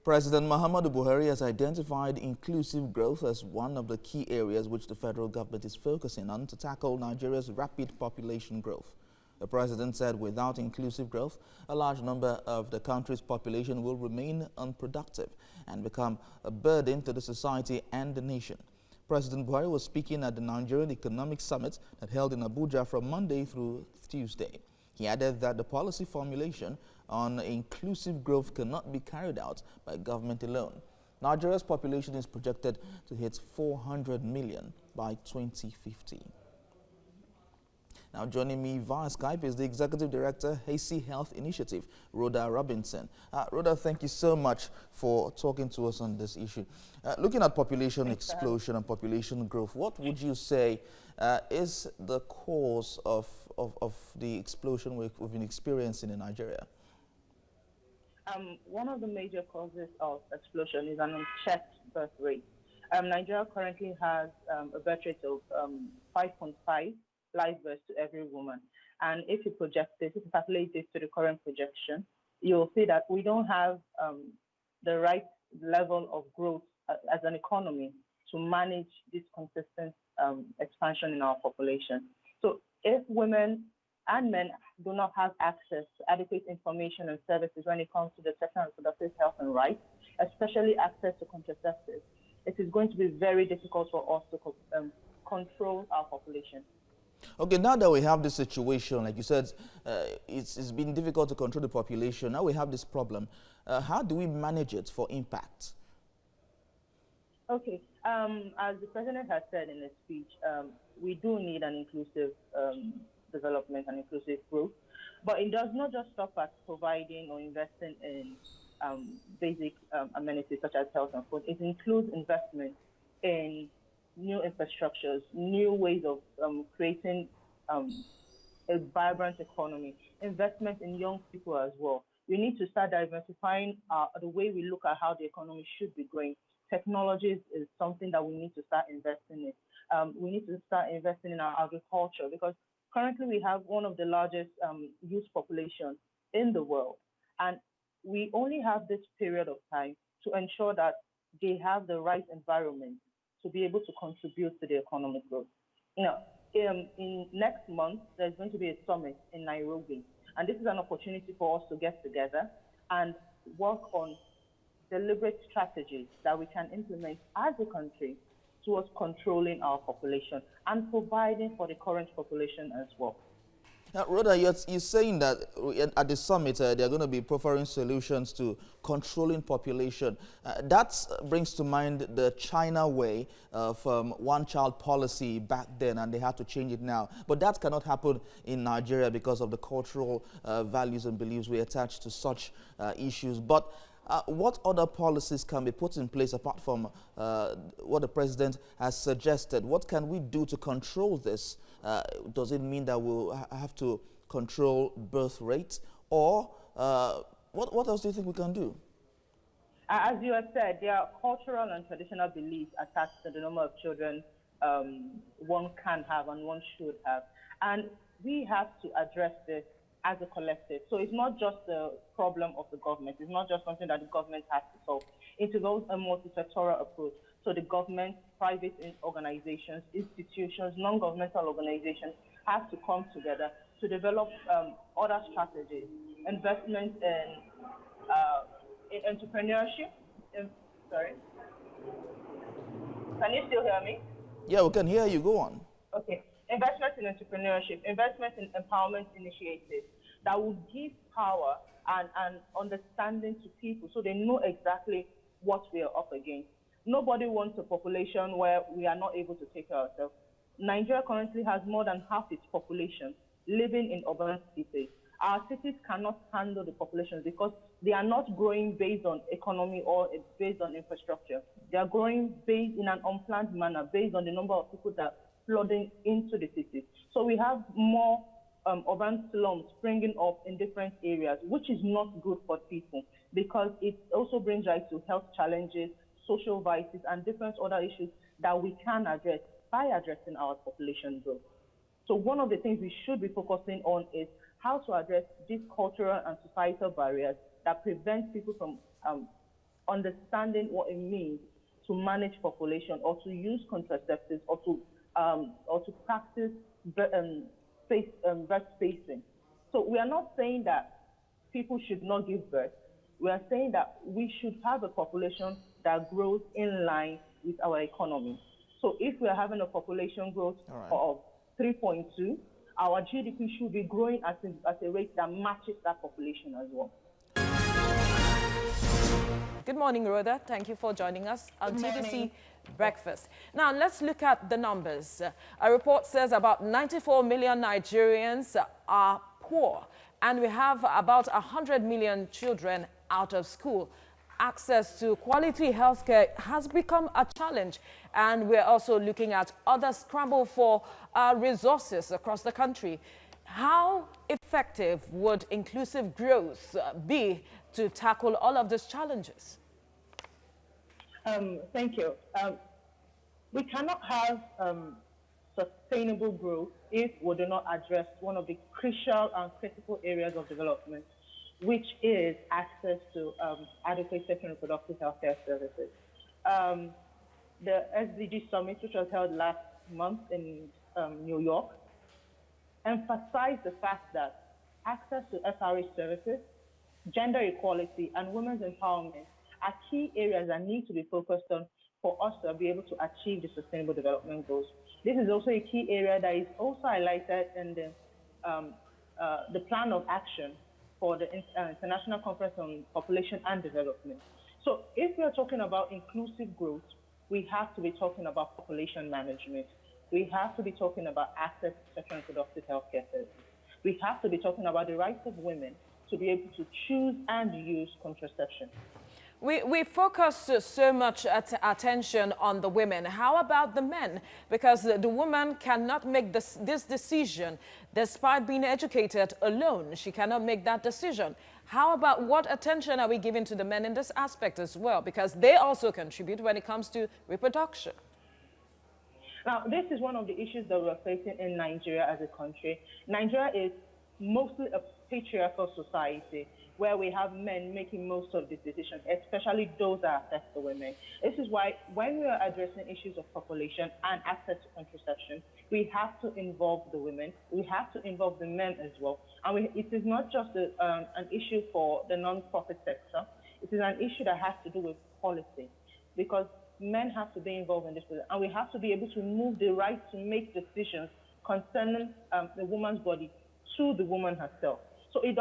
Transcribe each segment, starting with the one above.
President Muhammadu Buhari has identified inclusive growth as one of the key areas which the federal government is focusing on to tackle Nigeria's rapid population growth. The president said without inclusive growth, a large number of the country's population will remain unproductive and become a burden to the society and the nation. President Buhari was speaking at the Nigerian Economic Summit that held in Abuja from Monday through Tuesday. He added that the policy formulation on inclusive growth cannot be carried out by government alone. Nigeria's population is projected to hit 400 million by 2050. Now joining me via Skype is the Executive Director, Hasty Health Initiative, Rhoda Robinson. Rhoda, thank you so much for talking to us on this issue. Looking at population explosion and population growth, what would you say is the cause of the explosion we've been experiencing in Nigeria? One of the major causes of explosion is an unchecked birth rate. Nigeria currently has a birth rate of 5.5 live births to every woman. And if you project this, if you calculate this to the current projection, you'll see that we don't have the right level of growth as an economy to manage this consistent expansion in our population. So if women and men do not have access to adequate information and services when it comes to the sexual and reproductive health and rights, especially access to contraceptives, it is going to be very difficult for us to control our population. Okay, now that we have this situation, like you said, it's been difficult to control the population. Now we have this problem. How do we manage it for impact? Okay, as the president has said in his speech, we do need an inclusive development and inclusive growth, but it does not just stop at providing or investing in basic amenities such as health and food. It includes investment in new infrastructures, new ways of creating a vibrant economy, investment in young people as well. We need to start diversifying the way we look at how the economy should be growing. Technology is something that we need to start investing in. We need to start investing in our agriculture because currently we have one of the largest youth populations in the world. And we only have this period of time to ensure that they have the right environment to be able to contribute to the economic growth. In next month, there's going to be a summit in Nairobi. And this is an opportunity for us to get together and work on deliberate strategies that we can implement as a country towards controlling our population and providing for the current population as well. Now, Rhoda, you're saying that at the summit, they're going to be proffering solutions to controlling population. That brings to mind the China way of one-child policy back then, and they had to change it now. But that cannot happen in Nigeria because of the cultural values and beliefs we attach to such issues. But what other policies can be put in place apart from what the president has suggested? What can we do to control this? Does it mean that we'll have to control birth rate? Or what else do you think we can do? As you have said, there are cultural and traditional beliefs attached to the number of children one can have and one should have. And we have to address this as a collective. So it's not just the problem of the government. It's not just something that the government has to solve. It involves a multi-sectoral approach. So the government, private organizations, institutions, non-governmental organizations have to come together to develop other strategies, investment in entrepreneurship. Sorry. Can you still hear me? Yeah, we can hear you. Go on. Okay. Investment in entrepreneurship, investment in empowerment initiatives that will give power and understanding to people so they know exactly what we are up against. Nobody wants a population where we are not able to take care of ourselves. Nigeria currently has more than half its population living in urban cities. Our cities cannot handle the population because they are not growing based on economy or based on infrastructure. They are growing based in an unplanned manner, based on the number of people that flooding into the cities. So we have more urban slums springing up in different areas, which is not good for people because it also brings rise to health challenges, social vices, and different other issues that we can address by addressing our population growth. So one of the things we should be focusing on is how to address these cultural and societal barriers that prevent people from understanding what it means to manage population or to use contraceptives or to practice birth spacing. So we are not saying that people should not give birth. We are saying that we should have a population that grows in line with our economy. So if we are having a population growth of 3.2, our GDP should be growing at a rate that matches that population as well. Good morning, Rhoda. Thank you for joining us on TVC Breakfast. Now, let's look at the numbers. A report says about 94 million Nigerians are poor, and we have about 100 million children out of school. Access to quality healthcare has become a challenge, and we're also looking at other scramble for resources across the country. How effective would inclusive growth be to tackle all of these challenges? Thank you. We cannot have sustainable growth if we do not address one of the crucial and critical areas of development, which is access to adequate sexual and reproductive healthcare services. The SDG Summit, which was held last month in New York, emphasized the fact that access to SRH services, gender equality, and women's empowerment are key areas that need to be focused on for us to be able to achieve the Sustainable Development Goals. This is also a key area that is also highlighted in the plan of action for the International Conference on Population and Development. So if we are talking about inclusive growth, we have to be talking about population management. We have to be talking about access to sexual and reproductive healthcare services. We have to be talking about the rights of women to be able to choose and use contraception. We focus so much attention on the women. How about the men? Because the woman cannot make this decision despite being educated alone. She cannot make that decision. How about what attention are we giving to the men in this aspect as well? Because they also contribute when it comes to reproduction. Now, this is one of the issues that we're facing in Nigeria as a country. Nigeria is mostly a patriarchal society where we have men making most of the decisions, especially those that affect the women. This is why when we are addressing issues of population and access to contraception, we have to involve the women, we have to involve the men as well. And it is not just an issue for the non-profit sector, it is an issue that has to do with policy, because men have to be involved in this, and we have to be able to move the right to make decisions concerning the woman's body to the woman herself. So it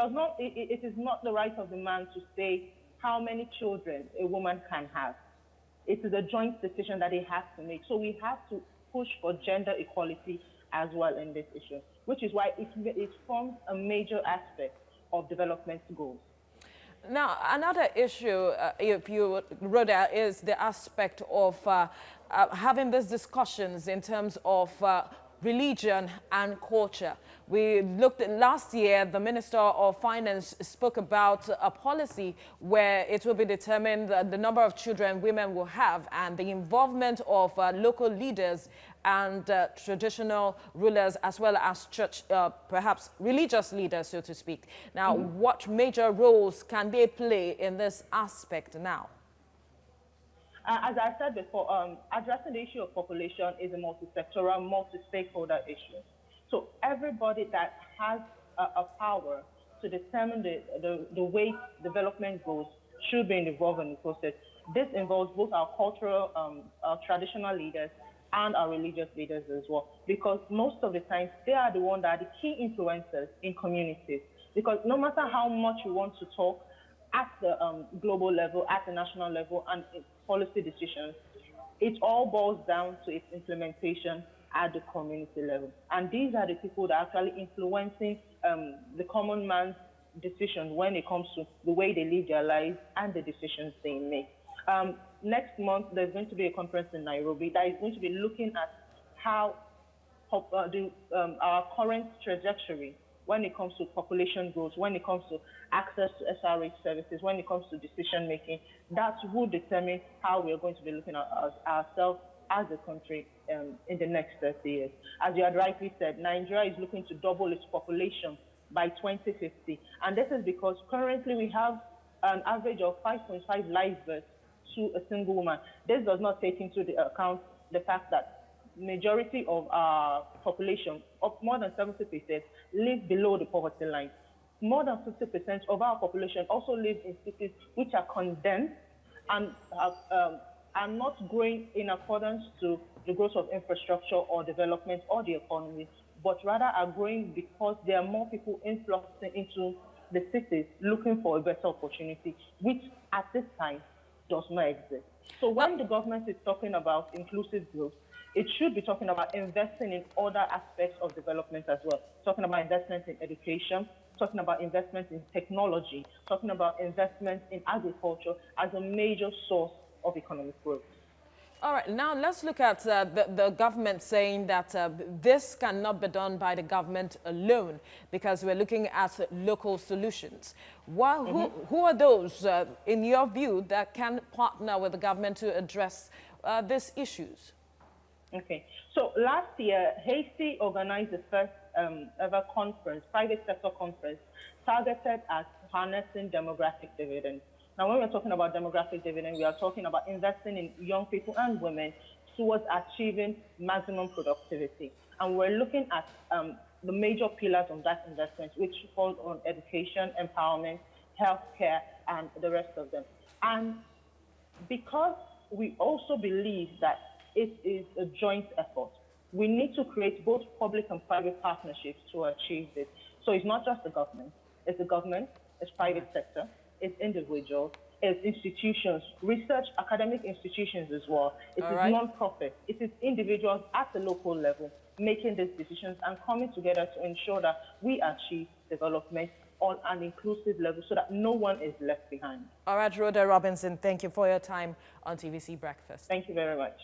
is not the right of the man to say how many children a woman can have. It is a joint decision that he has to make. So we have to push for gender equality as well in this issue, which is why it forms a major aspect of development goals. Now, another issue, if you wrote out, is the aspect of having these discussions in terms of religion and culture. We looked at last year, the Minister of Finance spoke about a policy where it will be determined the number of children women will have and the involvement of local leaders and traditional rulers, as well as church, perhaps religious leaders, so to speak. Now, what major roles can they play in this aspect now? As I said before, addressing the issue of population is a multi-sectoral, multi-stakeholder issue. So everybody that has a power to determine the way development goes should be involved in the process. This involves both our cultural, our traditional leaders and our religious leaders as well, because most of the time they are the ones that are the key influencers in communities. Because no matter how much we want to talk at the global level, at the national level, and policy decisions, it all boils down to its implementation at the community level. And these are the people that are actually influencing the common man's decisions when it comes to the way they live their lives and the decisions they make. Next month, there's going to be a conference in Nairobi that is going to be looking at how our current trajectory when it comes to population growth, when it comes to access to SRH services, when it comes to decision making, that will determine how we are going to be looking at ourselves as a country in the next 30 years. As you had rightly said, Nigeria is looking to double its population by 2050. And this is because currently we have an average of 5.5 live births to a single woman. This does not take into the account the fact that majority of our population, of more than 70%, live below the poverty line. More than 50% of our population also live in cities which are condensed and are not growing in accordance to the growth of infrastructure or development or the economy, but rather are growing because there are more people influxing into the cities looking for a better opportunity, which at this time does not exist. So when the government is talking about inclusive growth, it should be talking about investing in other aspects of development as well, talking about investment in education, talking about investment in technology, talking about investment in agriculture as a major source of economic growth. All right, now let's look at the government saying that this cannot be done by the government alone because we're looking at local solutions. Who are those, in your view, that can partner with the government to address these issues? Okay, so last year, Hasty organized the first ever conference, private sector conference, targeted at harnessing demographic dividends. Now, when we're talking about demographic dividend, we are talking about investing in young people and women towards achieving maximum productivity. And we're looking at the major pillars of that investment, which falls on education, empowerment, healthcare, and the rest of them. And because we also believe that it is a joint effort, we need to create both public and private partnerships to achieve this. So it's not just the government, it's private sector, it's individuals, it's institutions, research, academic institutions as well. It is non-profit. It is individuals at the local level making these decisions and coming together to ensure that we achieve development on an inclusive level so that no one is left behind. All right, Rhoda Robinson, thank you for your time on TVC Breakfast. Thank you very much.